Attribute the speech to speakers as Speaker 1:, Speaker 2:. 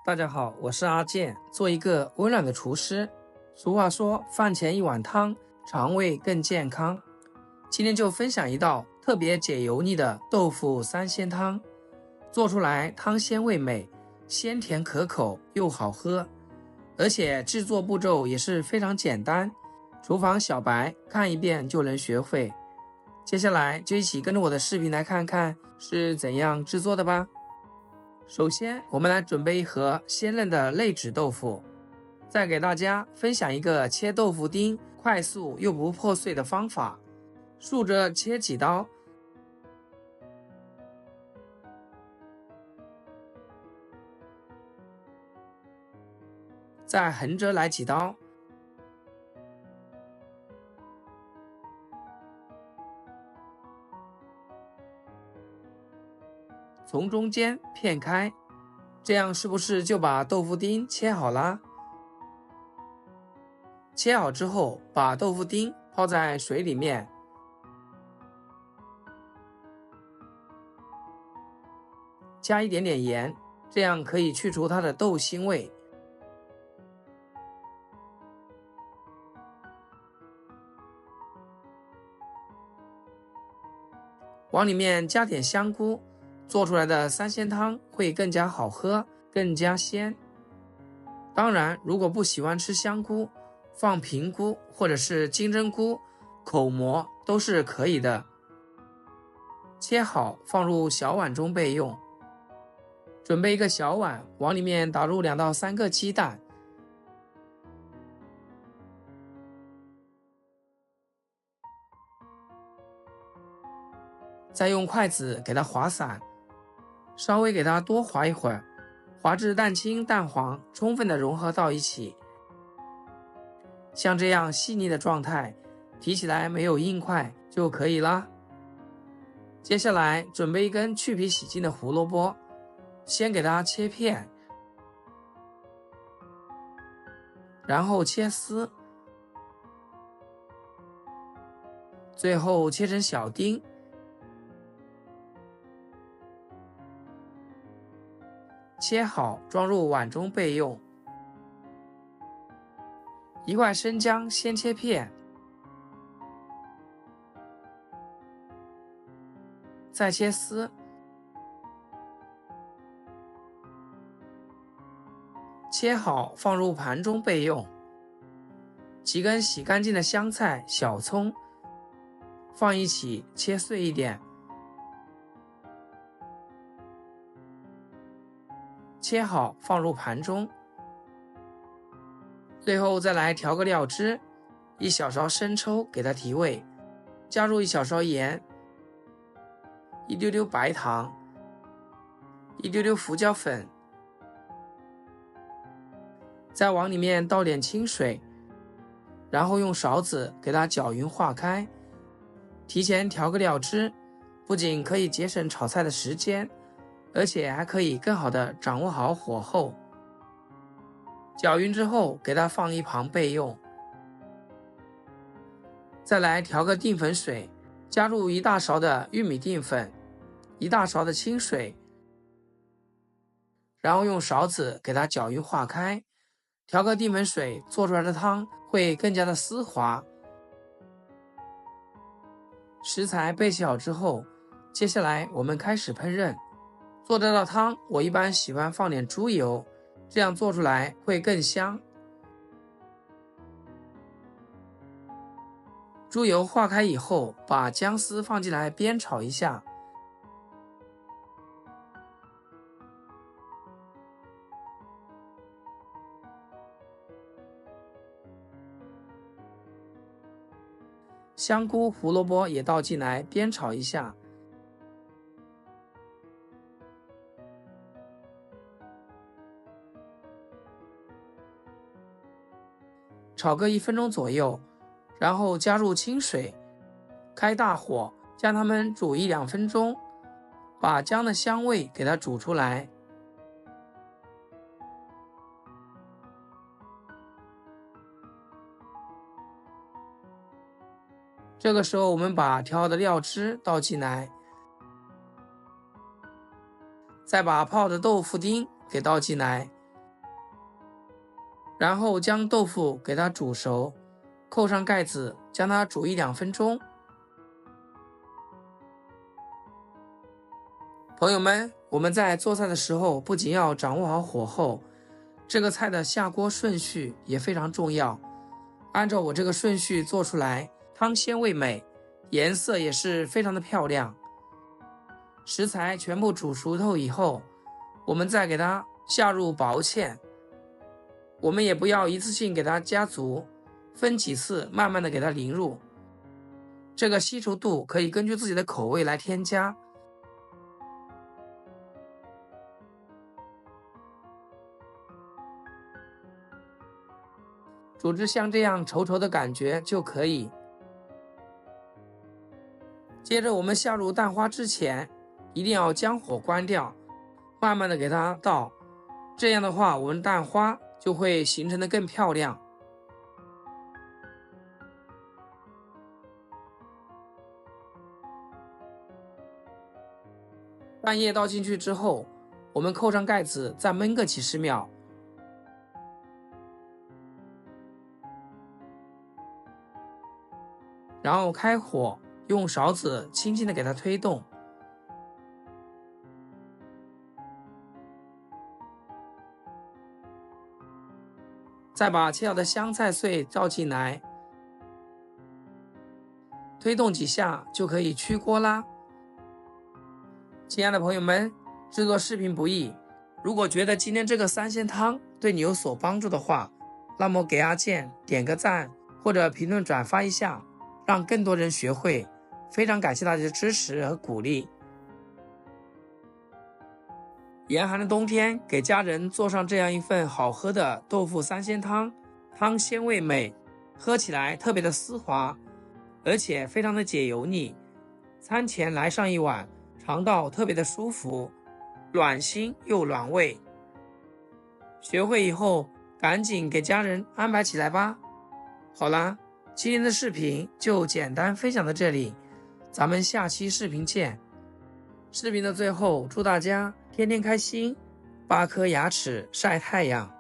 Speaker 1: 大家好，我是阿健，做一个温暖的厨师。俗话说，饭前一碗汤，肠胃更健康。今天就分享一道特别解油腻的豆腐三鲜汤，做出来汤鲜味美，鲜甜可口又好喝，而且制作步骤也是非常简单，厨房小白看一遍就能学会。接下来就一起跟着我的视频来看看是怎样制作的吧。首先，我们来准备一盒鲜嫩的内酯豆腐，再给大家分享一个切豆腐丁快速又不破碎的方法。竖着切几刀，再横着来几刀，从中间片开，这样是不是就把豆腐丁切好啦？切好之后，把豆腐丁泡在水里面，加一点点盐，这样可以去除它的豆腥味。往里面加点香菇，做出来的三鲜汤会更加好喝，更加鲜。当然，如果不喜欢吃香菇，放平菇或者是金针菇、口蘑都是可以的。切好放入小碗中备用。准备一个小碗，往里面打入2到3个鸡蛋，再用筷子给它划散，稍微给它多划一会儿，划至蛋清蛋黄充分的融合到一起。像这样细腻的状态，提起来没有硬块就可以啦。接下来准备一根去皮洗净的胡萝卜，先给它切片，然后切丝，最后切成小丁。切好装入碗中备用。一块生姜先切片，再切丝，切好放入盘中备用。几根洗干净的香菜、小葱放一起切碎一点，切好放入盘中。最后再来调个料汁，一小勺生抽给它提味，加入一小勺盐，一丢丢白糖，一丢丢胡椒粉，再往里面倒点清水，然后用勺子给它搅匀化开。提前调个料汁，不仅可以节省炒菜的时间，而且还可以更好的掌握好火候。搅匀之后给它放一旁备用。再来调个淀粉水，加入1大勺的玉米淀粉，1大勺的清水，然后用勺子给它搅匀化开。调个淀粉水做出来的汤会更加的丝滑。食材备齐好之后，接下来我们开始烹饪。做这道汤我一般喜欢放点猪油，这样做出来会更香。猪油化开以后，把姜丝放进来煸炒一下。香菇、胡萝卜也倒进来煸炒一下。炒个1分钟左右，然后加入清水，开大火将它们煮1-2分钟，把姜的香味给它煮出来。这个时候我们把调好的料汁倒进来，再把泡的豆腐丁给倒进来，然后将豆腐给它煮熟，扣上盖子，将它煮1-2分钟。朋友们，我们在做菜的时候，不仅要掌握好火候，这个菜的下锅顺序也非常重要。按照我这个顺序做出来，汤鲜味美，颜色也是非常的漂亮。食材全部煮熟透以后，我们再给它下入薄芡，我们也不要一次性给它加足，分几次慢慢的给它淋入。这个稀稠度可以根据自己的口味来添加。煮至像这样稠稠的感觉就可以。接着我们下入蛋花之前，一定要将火关掉，慢慢的给它倒，这样的话我们蛋花就会形成的更漂亮。蛋液倒进去之后，我们扣上盖子，再焖个几十秒。然后开火，用勺子轻轻的给它推动。再把切好的香菜碎倒进来，推动几下就可以出锅啦。亲爱的朋友们，制作视频不易，如果觉得今天这个3鲜汤对你有所帮助的话，那么给阿健点个赞，或者评论转发一下，让更多人学会。非常感谢大家的支持和鼓励。严寒的冬天，给家人做上这样一份好喝的豆腐3鲜汤，汤鲜味美，喝起来特别的丝滑，而且非常的解油腻。餐前来上一碗，肠道特别的舒服，暖心又暖胃。学会以后，赶紧给家人安排起来吧。好啦，今天的视频就简单分享到这里，咱们下期视频见。视频的最后，祝大家天天开心，8颗牙齿晒太阳。